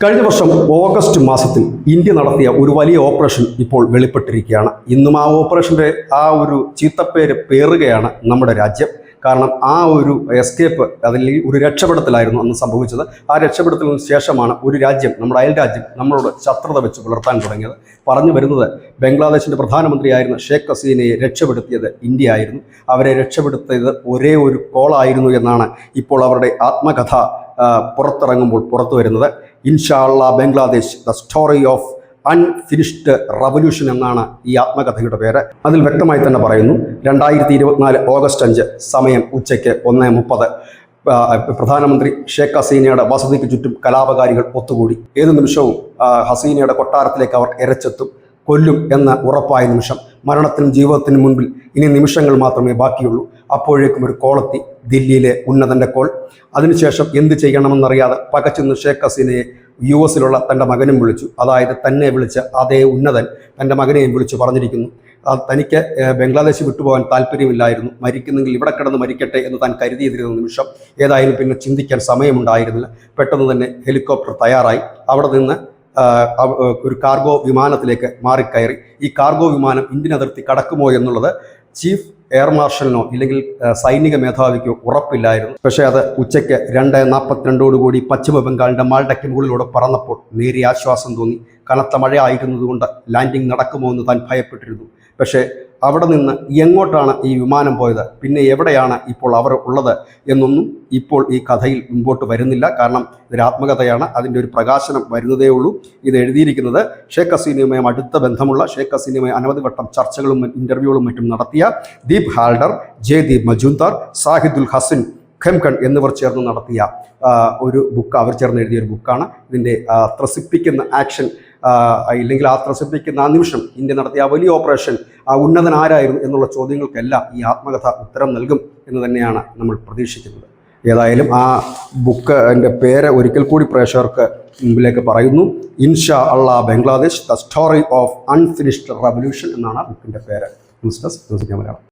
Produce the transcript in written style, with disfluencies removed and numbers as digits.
കഴിഞ്ഞ വർഷം ഓഗസ്റ്റ് മാസത്തിൽ ഇന്ത്യ നടത്തിയ ഒരു വലിയ ഓപ്പറേഷൻ ഇപ്പോൾ വെളിപ്പെട്ടിരിക്കുകയാണ്. ഇന്നും ആ ഓപ്പറേഷൻ്റെ ആ ഒരു ചീത്തപ്പേര് പേറുകയാണ് നമ്മുടെ രാജ്യം. കാരണം ആ ഒരു എസ്കേപ്പ് അതല്ലെങ്കിൽ ഒരു രക്ഷപ്പെടുത്തലായിരുന്നു അന്ന് സംഭവിച്ചത്. ആ രക്ഷപ്പെടുത്തലിന് ശേഷമാണ് ഒരു രാജ്യം, നമ്മുടെ അയൽ രാജ്യം, നമ്മളോട് ശത്രുത വെച്ച് പുലർത്താൻ തുടങ്ങിയത്. പറഞ്ഞു വരുന്നത് ബംഗ്ലാദേശിൻ്റെ പ്രധാനമന്ത്രിയായിരുന്ന ഷേഖ് ഹസീനയെ രക്ഷപ്പെടുത്തിയത് ഇന്ത്യ ആയിരുന്നു. അവരെ രക്ഷപ്പെടുത്തിയത് ഒരേ ഒരു കോളായിരുന്നു എന്നാണ് ഇപ്പോൾ അവരുടെ ആത്മകഥ പുറത്തിറങ്ങുമ്പോൾ പുറത്തു വരുന്നത്. Insha Allah Bangladesh the story of unfinished revolution എന്നാണ് ഈ ആത്മകഥയുടെ പേര്. അതിൽ വ്യക്തമായി തന്നെ പറയുന്നു, 2024 ഓഗസ്റ്റ് 5 സമയം ഉച്ചയ്ക്ക് 1:30 പ്രധാനമന്ത്രി ഷേഖ് ഹസീനയുടെ വസതിക്ക് ചുറ്റും കലാപകാരികൾ ഒത്തുകൂടി. ഏത് നിമിഷവും ഹസീനയുടെ കൊട്ടാരത്തിലേക്ക് അവർ എരച്ചെത്തും, കൊല്ലും എന്ന ഉറപ്പായ നിമിഷം. മരണത്തിനും ജീവിതത്തിനും മുൻപിൽ ഇനി നിമിഷങ്ങൾ മാത്രമേ ബാക്കിയുള്ളൂ. അപ്പോഴേക്കും ഒരു കോളെത്തി, ദില്ലിയിലെ ഉന്നതൻ്റെ കോൾ. അതിനുശേഷം എന്ത് ചെയ്യണമെന്നറിയാതെ പകച്ചുനിന്ന് ഷേഖ് ഹസീനയെ US-ലുള്ള തൻ്റെ മകനും വിളിച്ചു. അതായത് തന്നെ വിളിച്ച അതേ ഉന്നതൻ തൻ്റെ മകനെയും വിളിച്ചു പറഞ്ഞിരിക്കുന്നു, തനിക്ക് ബംഗ്ലാദേശ് വിട്ടുപോകാൻ താല്പര്യമില്ലായിരുന്നു, മരിക്കുന്നെങ്കിൽ ഇവിടെ കിടന്ന് മരിക്കട്ടെ എന്ന് താൻ കരുതിയതിരുന്ന നിമിഷം. ഏതായാലും പിന്നെ ചിന്തിക്കാൻ സമയമുണ്ടായിരുന്നില്ല. പെട്ടെന്ന് തന്നെ ഹെലികോപ്റ്റർ തയ്യാറായി അവിടെ നിന്ന് ഒരു കാർഗോ വിമാനത്തിലേക്ക് മാറിക്കയറി. ഈ കാർഗോ വിമാനം ഇന്ത്യൻ അതിർത്തി കടക്കുമോ എന്നുള്ളത് ചീഫ് എയർ മാർഷലിനോ ഇല്ലെങ്കിൽ സൈനിക മേധാവിക്കോ ഉറപ്പില്ലായിരുന്നു. പക്ഷേ അത് ഉച്ചയ്ക്ക് 2:42 പശ്ചിമ ബംഗാളിൻ്റെ മാൾഡയ്ക്ക് മുകളിലൂടെ പറന്നപ്പോൾ നേരിയ ആശ്വാസം തോന്നി. കനത്ത മഴ ആയിരുന്നതുകൊണ്ട് ലാൻഡിംഗ് നടക്കുമോ എന്ന് താൻ ഭയപ്പെട്ടിരുന്നു. പക്ഷേ അവിടെ നിന്ന് എങ്ങോട്ടാണ് ഈ വിമാനം പോയത്, പിന്നെ എവിടെയാണ് ഇപ്പോൾ അവർ ഉള്ളത് എന്നൊന്നും ഇപ്പോൾ ഈ കഥയിൽ മുമ്പോട്ട് വരുന്നില്ല. കാരണം ഇതൊരു ആത്മകഥയാണ്, അതിൻ്റെ ഒരു പ്രകാശനം വരുന്നതേ ഉള്ളൂ. ഇത് എഴുതിയിരിക്കുന്നത് ഷേഖ് ഹസീനയുമായി അടുത്ത ബന്ധമുള്ള, ഷേഖ് ഹസീനയുമായി അനവധി വട്ടം ചർച്ചകളും ഇൻ്റർവ്യൂകളും മറ്റും നടത്തിയ ദീപ് ഹാൽഡർ, ജയ്ദീപ് മജുംദാർ, സാഹിദുൽ ഹസൻ ഖെംകൺ എന്നിവർ ചേർന്ന് നടത്തിയ ഒരു ബുക്ക്, അവർ ചേർന്ന് എഴുതിയൊരു ബുക്കാണ്. ഇതിൻ്റെ ത്രസിപ്പിക്കുന്ന ആക്ഷൻ ഇല്ലെങ്കിൽ ആ ത്രസിപ്പിക്കുന്ന ആ നിമിഷം ഇന്ത്യ നടത്തിയ ആ വലിയ ഓപ്പറേഷൻ, ആ ഉന്നതൻ ആരായിരുന്നു എന്നുള്ള ചോദ്യങ്ങൾക്കെല്ലാം ഈ ആത്മകഥ ഉത്തരം നൽകും എന്ന് തന്നെയാണ് നമ്മൾ പ്രതീക്ഷിക്കുന്നത്. ഏതായാലും ആ ബുക്ക് എൻ്റെ പേര് ഒരിക്കൽ കൂടി പ്രേക്ഷകർക്ക് മുമ്പിലേക്ക് പറയുന്നു. Insha Allah Bangladesh the story of unfinished revolution എന്നാണ് ബുക്കിൻ്റെ പേര്. News desk, news India Malayalam.